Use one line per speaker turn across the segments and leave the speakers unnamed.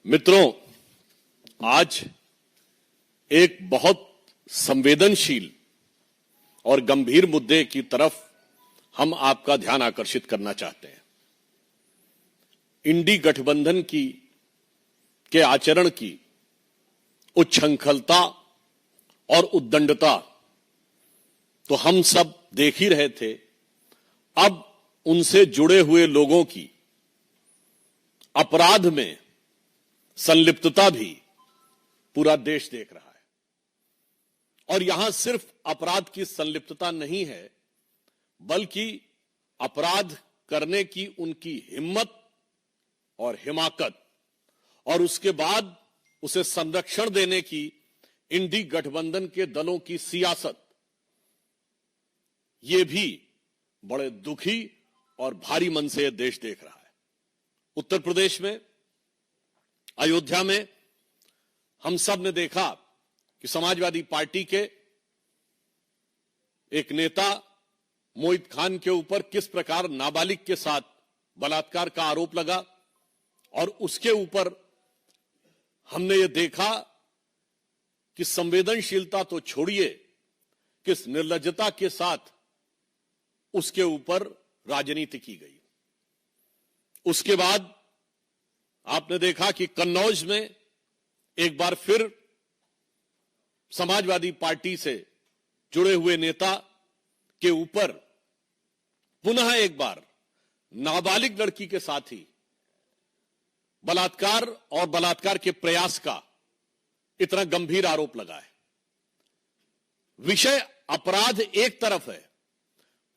मित्रों, आज एक बहुत संवेदनशील और गंभीर मुद्दे की तरफ हम आपका ध्यान आकर्षित करना चाहते हैं। इंडी गठबंधन के आचरण की उच्छृंखलता और उद्दंडता तो हम सब देख ही रहे थे। अब उनसे जुड़े हुए लोगों की अपराध में संलिप्तता भी पूरा देश देख रहा है। और यहां सिर्फ अपराध की संलिप्तता नहीं है, बल्कि अपराध करने की उनकी हिम्मत और हिमाकत और उसके बाद उसे संरक्षण देने की इंडी गठबंधन के दलों की सियासत, ये भी बड़े दुखी और भारी मन से देश देख रहा है। उत्तर प्रदेश में अयोध्या में हम सब ने देखा कि समाजवादी पार्टी के एक नेता मोहित खान के ऊपर किस प्रकार नाबालिग के साथ बलात्कार का आरोप लगा, और उसके ऊपर हमने ये देखा कि संवेदनशीलता तो छोड़िए, किस निर्लज्जता के साथ उसके ऊपर राजनीति की गई। उसके बाद आपने देखा कि कन्नौज में एक बार फिर समाजवादी पार्टी से जुड़े हुए नेता के ऊपर पुनः एक बार नाबालिग लड़की के साथ ही बलात्कार और बलात्कार के प्रयास का इतना गंभीर आरोप लगा है। विषय अपराध एक तरफ है,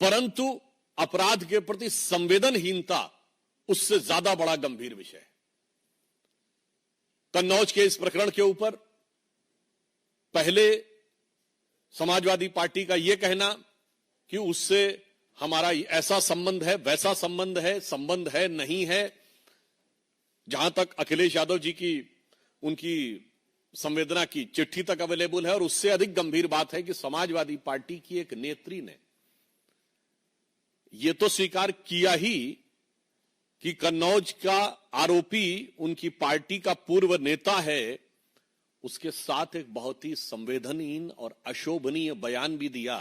परंतु अपराध के प्रति संवेदनहीनता उससे ज्यादा बड़ा गंभीर विषय है। कन्नौज के इस प्रकरण के ऊपर पहले समाजवादी पार्टी का यह कहना कि उससे हमारा ऐसा संबंध है, वैसा संबंध है नहीं है। जहां तक अखिलेश यादव जी की उनकी संवेदना की चिट्ठी तक अवेलेबल है, और उससे अधिक गंभीर बात है कि समाजवादी पार्टी की एक नेत्री ने यह तो स्वीकार किया ही कि कन्नौज का आरोपी उनकी पार्टी का पूर्व नेता है, उसके साथ एक बहुत ही संवेदनहीन और अशोभनीय बयान भी दिया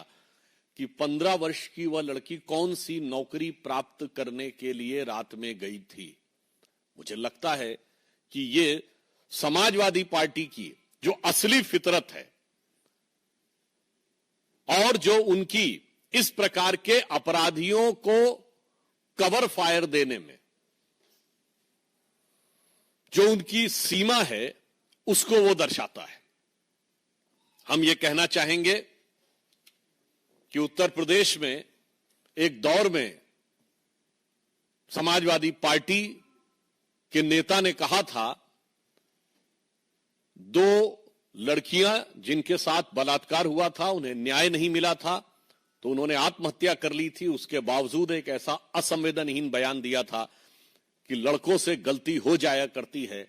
कि 15 वर्ष की वह लड़की कौन सी नौकरी प्राप्त करने के लिए रात में गई थी। मुझे लगता है कि ये समाजवादी पार्टी की जो असली फितरत है और जो उनकी इस प्रकार के अपराधियों को कवर फायर देने में जो उनकी सीमा है, उसको वो दर्शाता है। हम ये कहना चाहेंगे कि उत्तर प्रदेश में एक दौर में समाजवादी पार्टी के नेता ने कहा था, 2 लड़कियां जिनके साथ बलात्कार हुआ था, उन्हें न्याय नहीं मिला था, तो उन्होंने आत्महत्या कर ली थी। उसके बावजूद एक ऐसा असंवेदनहीन बयान दिया था कि लड़कों से गलती हो जाया करती है।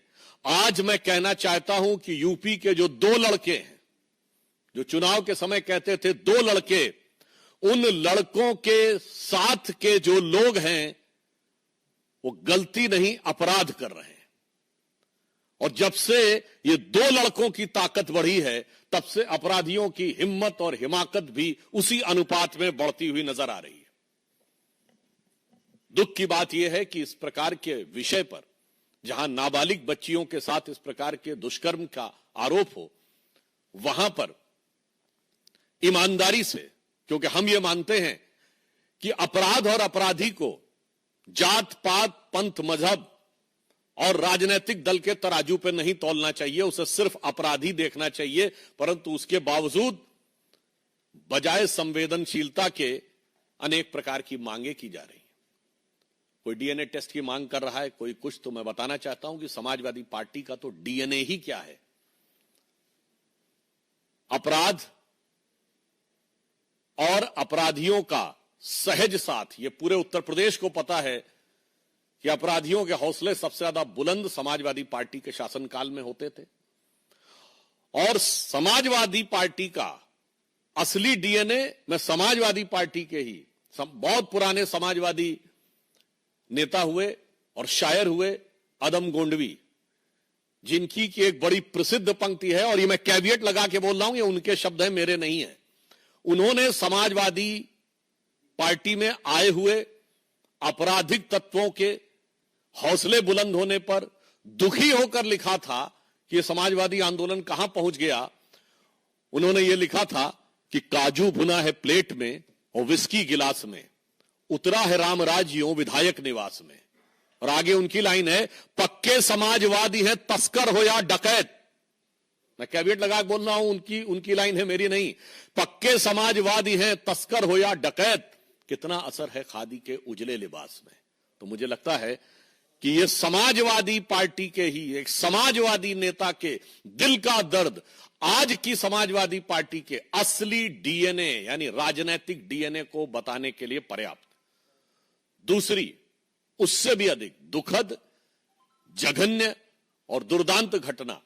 आज मैं कहना चाहता हूं कि यूपी के जो 2 लड़के हैं, जो चुनाव के समय कहते थे 2 लड़के, उन लड़कों के साथ के जो लोग हैं वो गलती नहीं अपराध कर रहे हैं। और जब से ये 2 लड़कों की ताकत बढ़ी है, तब से अपराधियों की हिम्मत और हिमाकत भी उसी अनुपात में बढ़ती हुई नजर आ रही है। दुख की बात यह है कि इस प्रकार के विषय पर, जहां नाबालिग बच्चियों के साथ इस प्रकार के दुष्कर्म का आरोप हो, वहां पर ईमानदारी से, क्योंकि हम ये मानते हैं कि अपराध और अपराधी को जात पात, पंथ, मजहब और राजनीतिक दल के तराजू पर नहीं तौलना चाहिए, उसे सिर्फ अपराधी देखना चाहिए। परंतु उसके बावजूद बजाय संवेदनशीलता के अनेक प्रकार की मांगे की जा रही हैं। कोई डीएनए टेस्ट की मांग कर रहा है, कोई कुछ। तो मैं बताना चाहता हूं कि समाजवादी पार्टी का तो डीएनए ही क्या है। अपराध और अपराधियों का सहज साथ, ये पूरे उत्तर प्रदेश को पता है कि अपराधियों के हौसले सबसे ज्यादा बुलंद समाजवादी पार्टी के शासनकाल में होते थे। और समाजवादी पार्टी का असली डीएनए में समाजवादी पार्टी के ही बहुत पुराने समाजवादी नेता हुए और शायर हुए अदम गोंडवी, जिनकी की एक बड़ी प्रसिद्ध पंक्ति है, और ये मैं कैविएट लगा के बोल रहा हूं, ये उनके शब्द हैं, मेरे नहीं है। उन्होंने समाजवादी पार्टी में आए हुए आपराधिक तत्वों के हौसले बुलंद होने पर दुखी होकर लिखा था कि ये समाजवादी आंदोलन कहां पहुंच गया। उन्होंने ये लिखा था कि काजू भुना है प्लेट में और विस्की गिलास में, उतरा है रामराज यूं विधायक निवास में। और आगे उनकी लाइन है, पक्के समाजवादी हैं तस्कर हो या डकैत। मैं कैविएट लगा के बोल रहा हूं, उनकी लाइन है, मेरी नहीं। पक्के समाजवादी हैं तस्कर हो या डकैत, कितना असर है खादी के उजले लिबास में। तो मुझे लगता है कि ये समाजवादी पार्टी के ही एक समाजवादी नेता के दिल का दर्द आज की समाजवादी पार्टी के असली डीएनए यानी राजनीतिक डीएनए को बताने के लिए पर्याप्त। दूसरी, उससे भी अधिक दुखद, जघन्य और दुर्दांत घटना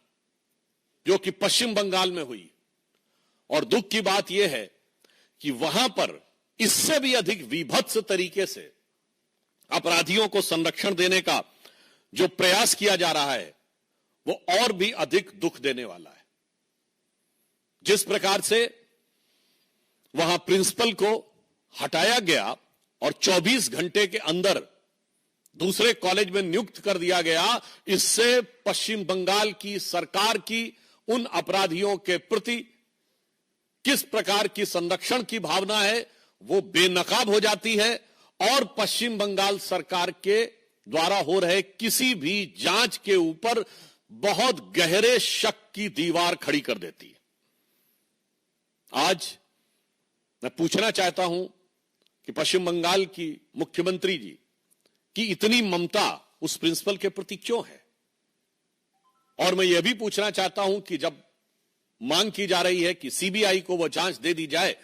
जो कि पश्चिम बंगाल में हुई, और दुख की बात यह है कि वहां पर इससे भी अधिक विभत्स तरीके से अपराधियों को संरक्षण देने का जो प्रयास किया जा रहा है वो और भी अधिक दुख देने वाला है। जिस प्रकार से वहां प्रिंसिपल को हटाया गया और 24 घंटे के अंदर दूसरे कॉलेज में नियुक्त कर दिया गया, इससे पश्चिम बंगाल की सरकार की उन अपराधियों के प्रति किस प्रकार की संरक्षण की भावना है वो बेनकाब हो जाती है, और पश्चिम बंगाल सरकार के द्वारा हो रहे किसी भी जांच के ऊपर बहुत गहरे शक की दीवार खड़ी कर देती है। आज मैं पूछना चाहता हूं कि पश्चिम बंगाल की मुख्यमंत्री जी की इतनी ममता उस प्रिंसिपल के प्रति क्यों है, और मैं यह भी पूछना चाहता हूं कि जब मांग की जा रही है कि सीबीआई को वो जांच दे दी जाए,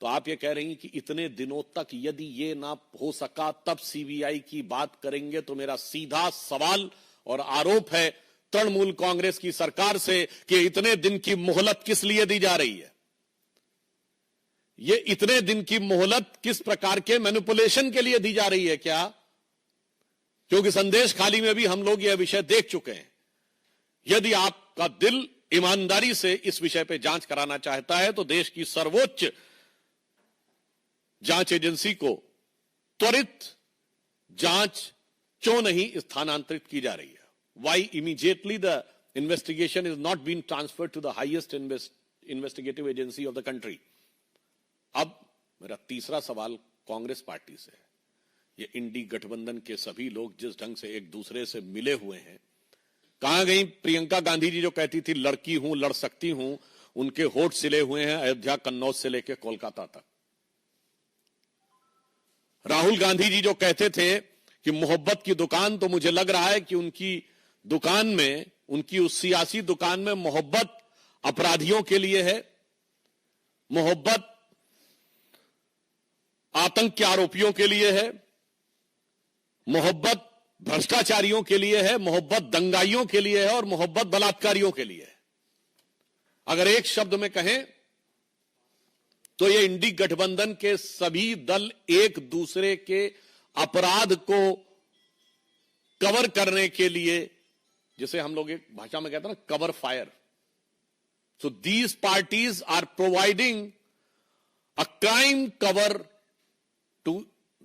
तो आप ये कह रही हैं कि इतने दिनों तक यदि ये ना हो सका तब सीबीआई की बात करेंगे। तो मेरा सीधा सवाल और आरोप है तृणमूल कांग्रेस की सरकार से कि इतने दिन की मोहलत किस लिए दी जा रही है। ये इतने दिन की मोहलत किस प्रकार के मैनिपुलेशन के लिए दी जा रही है क्या? क्योंकि संदेश खाली में भी हम लोग यह विषय देख चुके हैं। यदि आपका दिल ईमानदारी से इस विषय पर जांच कराना चाहता है तो देश की सर्वोच्च जांच एजेंसी को त्वरित जांच क्यों नहीं स्थानांतरित की जा रही है? Why immediately the investigation is not been transferred to the highest investigative agency of the country? अब मेरा तीसरा सवाल कांग्रेस पार्टी से है। ये इंडी गठबंधन के सभी लोग जिस ढंग से एक दूसरे से मिले हुए हैं, कहां गई प्रियंका गांधी जी जो कहती थी लड़की हूं लड़ सकती हूं? उनके होठ सिले हुए हैं अयोध्या कन्नौज से लेकर कोलकाता तक। राहुल गांधी जी जो कहते थे कि मोहब्बत की दुकान, तो मुझे लग रहा है कि उनकी दुकान में, उनकी उस सियासी दुकान में मोहब्बत अपराधियों के लिए है, मोहब्बत आतंक के आरोपियों के लिए है, मोहब्बत भ्रष्टाचारियों के लिए है, मोहब्बत दंगाइयों के लिए है और मोहब्बत बलात्कारियों के लिए है। अगर एक शब्द में कहें तो ये इंडी गठबंधन के सभी दल एक दूसरे के अपराध को कवर करने के लिए, जिसे हम लोग एक भाषा में कहते हैं ना, cover fire. So these parties are providing a crime cover to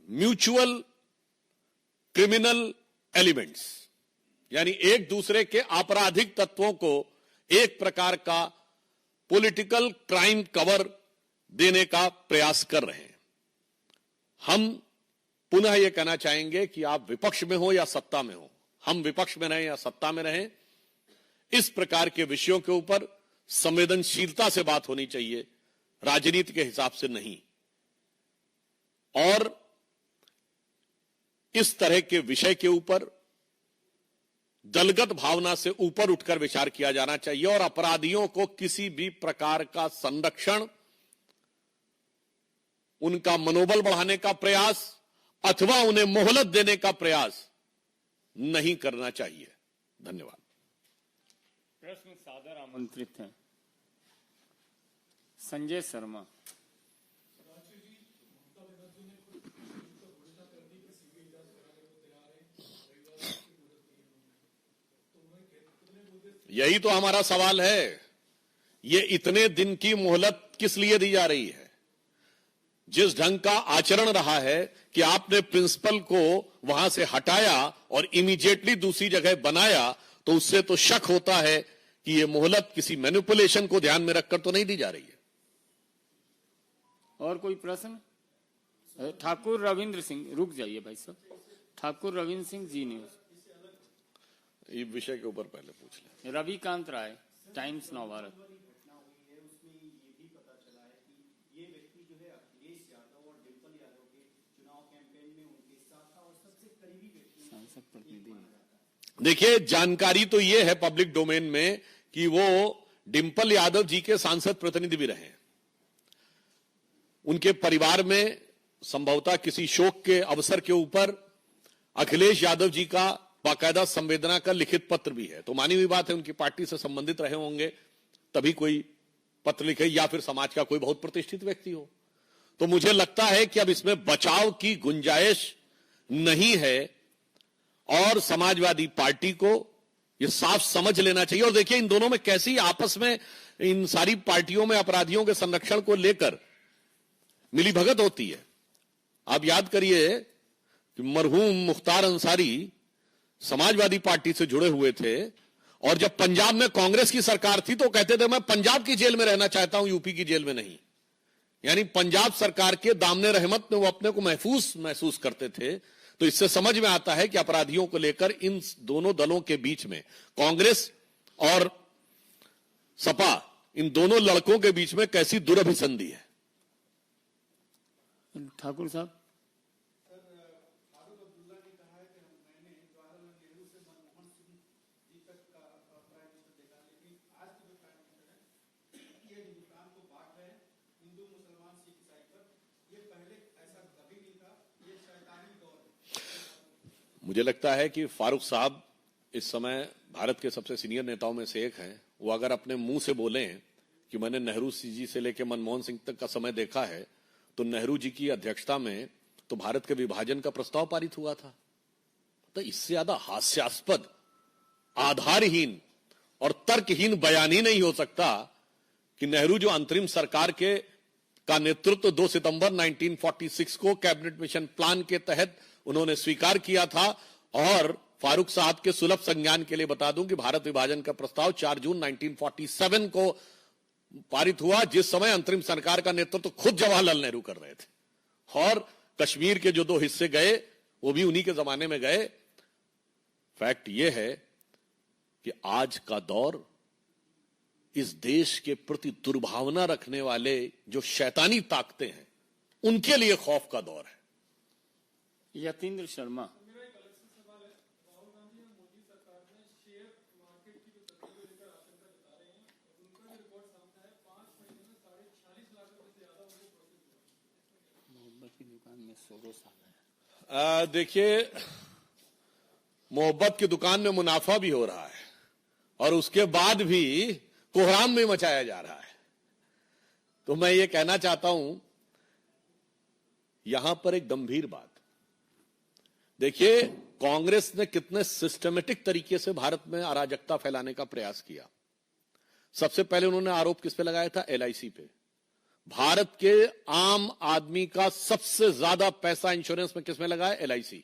mutual criminal elements, यानी एक दूसरे के आपराधिक तत्वों को एक प्रकार का पॉलिटिकल क्राइम कवर देने का प्रयास कर रहे हैं। हम पुनः यह कहना चाहेंगे कि आप विपक्ष में हो या सत्ता में हो, हम विपक्ष में रहें या सत्ता में रहें, इस प्रकार के विषयों के ऊपर संवेदनशीलता से बात होनी चाहिए, राजनीति के हिसाब से नहीं। और इस तरह के विषय के ऊपर दलगत भावना से ऊपर उठकर विचार किया जाना चाहिए और अपराधियों को किसी भी प्रकार का संरक्षण, उनका मनोबल बढ़ाने का प्रयास अथवा उन्हें मोहलत देने का प्रयास नहीं करना चाहिए। धन्यवाद।
प्रश्न सादर आमंत्रित हैं संजय शर्मा।
यही तो हमारा सवाल है, ये इतने दिन की मोहलत किस लिए दी जा रही है? जिस ढंग का आचरण रहा है कि आपने प्रिंसिपल को वहां से हटाया और इमीडिएटली दूसरी जगह बनाया, तो उससे तो शक होता है कि ये मोहलत किसी मैनिपुलेशन को ध्यान में रखकर तो नहीं दी जा रही है।
और कोई प्रश्न? ठाकुर रविंद्र सिंह, रुक जाइए भाई साहब। ठाकुर रविंद्र सिंह, जी न्यूज।
ये विषय के ऊपर पहले पूछ लें।
रविकांत राय, टाइम्स नव भारत।
देखिए, जानकारी तो ये है पब्लिक डोमेन में कि वो डिंपल यादव जी के सांसद प्रतिनिधि भी रहे। उनके परिवार में संभवतः किसी शोक के अवसर के ऊपर अखिलेश यादव जी का बाकायदा संवेदना का लिखित पत्र भी है। तो मानी हुई बात है, उनकी पार्टी से संबंधित रहे होंगे तभी कोई पत्र लिखे, या फिर समाज का कोई बहुत प्रतिष्ठित व्यक्ति हो। तो मुझे लगता है कि अब इसमें बचाव की गुंजाइश नहीं है और समाजवादी पार्टी को यह साफ समझ लेना चाहिए। और देखिए, इन दोनों में कैसी आपस में, इन सारी पार्टियों में अपराधियों के संरक्षण को लेकर मिलीभगत होती है। आप याद करिए कि मरहूम मुख्तार अंसारी समाजवादी पार्टी से जुड़े हुए थे, और जब पंजाब में कांग्रेस की सरकार थी तो कहते थे मैं पंजाब की जेल में रहना चाहता हूं, यूपी की जेल में नहीं। यानी पंजाब सरकार के दामने रहमत में वो अपने को महसूस करते थे। तो इससे समझ में आता है कि अपराधियों को लेकर इन दोनों दलों के बीच में, कांग्रेस और सपा, इन दोनों लड़कों के बीच में कैसी दुरभिसंधि है।
ठाकुर साहब,
मुझे लगता है कि फारूक साहब इस समय भारत के सबसे सीनियर नेताओं में से एक हैं। वो अगर अपने मुंह से बोलें कि मैंने नेहरू जी से लेकर मनमोहन सिंह तक का समय देखा है, तो नेहरू जी की अध्यक्षता में तो भारत के विभाजन का प्रस्ताव पारित हुआ था। तो इससे ज्यादा हास्यास्पद, आधारहीन और तर्कहीन बयान ही नहीं हो सकता कि नेहरू जो अंतरिम सरकार का नेतृत्व 2 सितंबर 1946 को कैबिनेट मिशन प्लान के तहत उन्होंने स्वीकार किया था। और फारूक साहब के सुलभ संज्ञान के लिए बता दूं कि भारत विभाजन का प्रस्ताव 4 जून 1947 को पारित हुआ, जिस समय अंतरिम सरकार का नेतृत्व खुद जवाहरलाल नेहरू कर रहे थे। और कश्मीर के जो 2 हिस्से गए वो भी उन्हीं के जमाने में गए। फैक्ट यह है कि आज का दौर इस देश के प्रति दुर्भावना रखने वाले जो शैतानी ताकतें हैं, उनके लिए खौफ का दौर है।
यतीन्द्र शर्मा, मोहब्बत की दुकान में 16 साल है।
देखिए, मोहब्बत की दुकान में मुनाफा भी हो रहा है और उसके बाद भी कोहराम भी मचाया जा रहा है। तो मैं ये कहना चाहता हूं यहां पर एक गंभीर बात, देखिए कांग्रेस ने कितने सिस्टमेटिक तरीके से भारत में अराजकता फैलाने का प्रयास किया। सबसे पहले उन्होंने आरोप किस पे लगाया था? एलआईसी पे। भारत के आम आदमी का सबसे ज्यादा पैसा इंश्योरेंस में किस में लगा है? एलआईसी।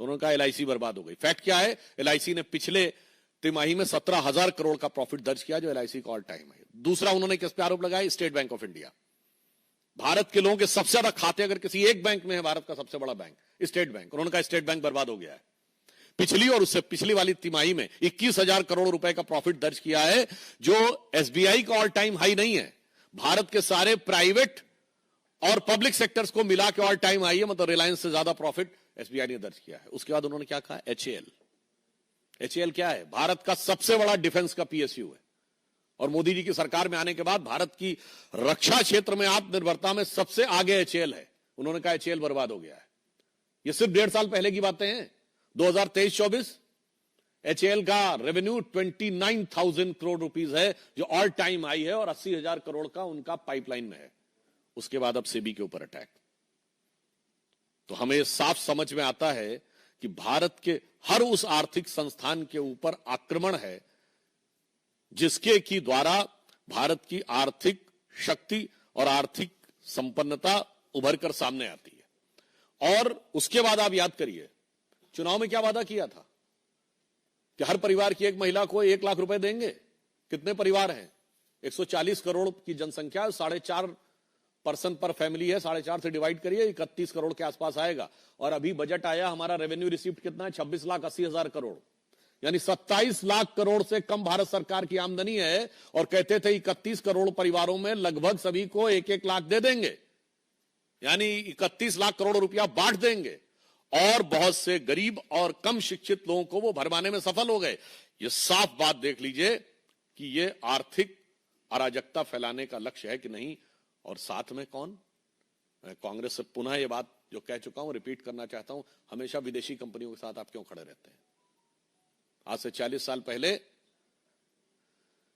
तो उन्होंने कहा एलआईसी बर्बाद हो गई। फैक्ट क्या है? एलआईसी ने पिछले तिमाही में 17,000 करोड़ का प्रॉफिट दर्ज किया, जो एलआईसी का ऑल टाइम है। दूसरा उन्होंने किस पे आरोप लगाया? State bank of India. Bharat के लोगों के सबसे ज्यादा खाते अगर किसी एक बैंक में है, भारत का सबसे बड़ा बैंक स्टेट बैंक, उन्होंने कहा स्टेट बैंक बर्बाद हो गया है। पिछली और उससे पिछली वाली तिमाही में 21,000 करोड़ रुपए का प्रॉफिट दर्ज किया है, जो एसबीआई का ऑल टाइम हाई नहीं है। भारत के सारे प्राइवेट और पब्लिक सेक्टर्स को मिला के ऑल टाइम हाई है, मतलब रिलायंस से ज्यादा प्रॉफिट एसबीआई ने दर्ज किया है। उसके बाद उन्होंने क्या कहा? एचएएल। एचएएल क्या है? भारत का सबसे बड़ा डिफेंस का पीएसयू है, और मोदी जी की सरकार में आने के बाद भारत की रक्षा क्षेत्र में आत्मनिर्भरता में सबसे आगे एचएएल है। उन्होंने कहा एचएएल बर्बाद हो गया है। ये सिर्फ 1.5 साल पहले की बातें हैं। 2023-24 एचएएल का रेवेन्यू 29,000 करोड़ रुपीस है, जो ऑल टाइम हाई है, और 80,000 करोड़ का उनका पाइपलाइन में है। उसके बाद अब सेबी के ऊपर अटैक। तो हमें साफ समझ में आता है कि भारत के हर उस आर्थिक संस्थान के ऊपर आक्रमण है जिसके की द्वारा भारत की आर्थिक शक्ति और आर्थिक संपन्नता उभर कर सामने आती है। और उसके बाद आप याद करिए, चुनाव में क्या वादा किया था कि हर परिवार की एक महिला को 1 लाख रुपए देंगे। कितने परिवार हैं? 140 करोड़ की जनसंख्या, 4.5 पर्सन पर फैमिली है, 4.5 से डिवाइड करिए, 31 करोड़ के आसपास आएगा। और अभी बजट आया, हमारा रेवेन्यू रिसीव्ड कितना है? 26,80,000 करोड़, यानी 27 लाख करोड़ से कम भारत सरकार की आमदनी है। और कहते थे 31 करोड़ परिवारों में लगभग सभी को 1-1 लाख दे देंगे, यानी 31 लाख करोड़ रुपया बांट देंगे। और बहुत से गरीब और कम शिक्षित लोगों को वो भरवाने में सफल हो गए। ये साफ बात देख लीजिए कि ये आर्थिक अराजकता फैलाने का लक्ष्य है कि नहीं। और साथ में कौन? मैं कांग्रेस से पुनः ये बात जो कह चुका हूं रिपीट करना चाहता हूं, हमेशा विदेशी कंपनियों के साथ आप क्यों खड़े रहते हैं? आज से 40 साल पहले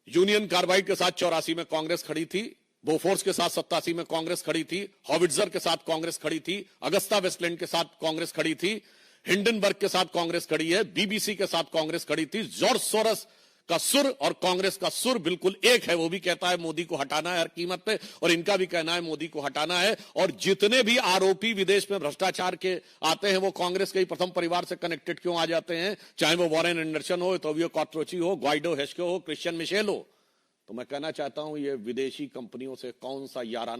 यूनियन कार्बाइड के साथ 84 में कांग्रेस खड़ी थी, बोफोर्स के साथ 87 में कांग्रेस खड़ी थी, हॉविट्जर के साथ कांग्रेस खड़ी थी, अगस्ता वेस्टलैंड के साथ कांग्रेस खड़ी थी, हिंडनबर्ग के साथ कांग्रेस खड़ी है, बीबीसी के साथ कांग्रेस खड़ी थी। जॉर्ज सोरस का सुर और कांग्रेस का सुर बिल्कुल एक है। वो भी कहता है मोदी को हटाना है हर कीमत पे, और इनका भी कहना है मोदी को हटाना है। और जितने भी आरोपी विदेश में भ्रष्टाचार के आते हैं वो कांग्रेस के ही प्रथम परिवार से कनेक्टेड क्यों आ जाते हैं? चाहे वो वॉरेन एंडरसन हो, टोबियो कॉट्रोची हो, ग्वाइडो हेस्को हो, क्रिश्चियन मिशेल हो। तो मैं कहना चाहता हूं ये विदेशी कंपनियों से कौन सा याराना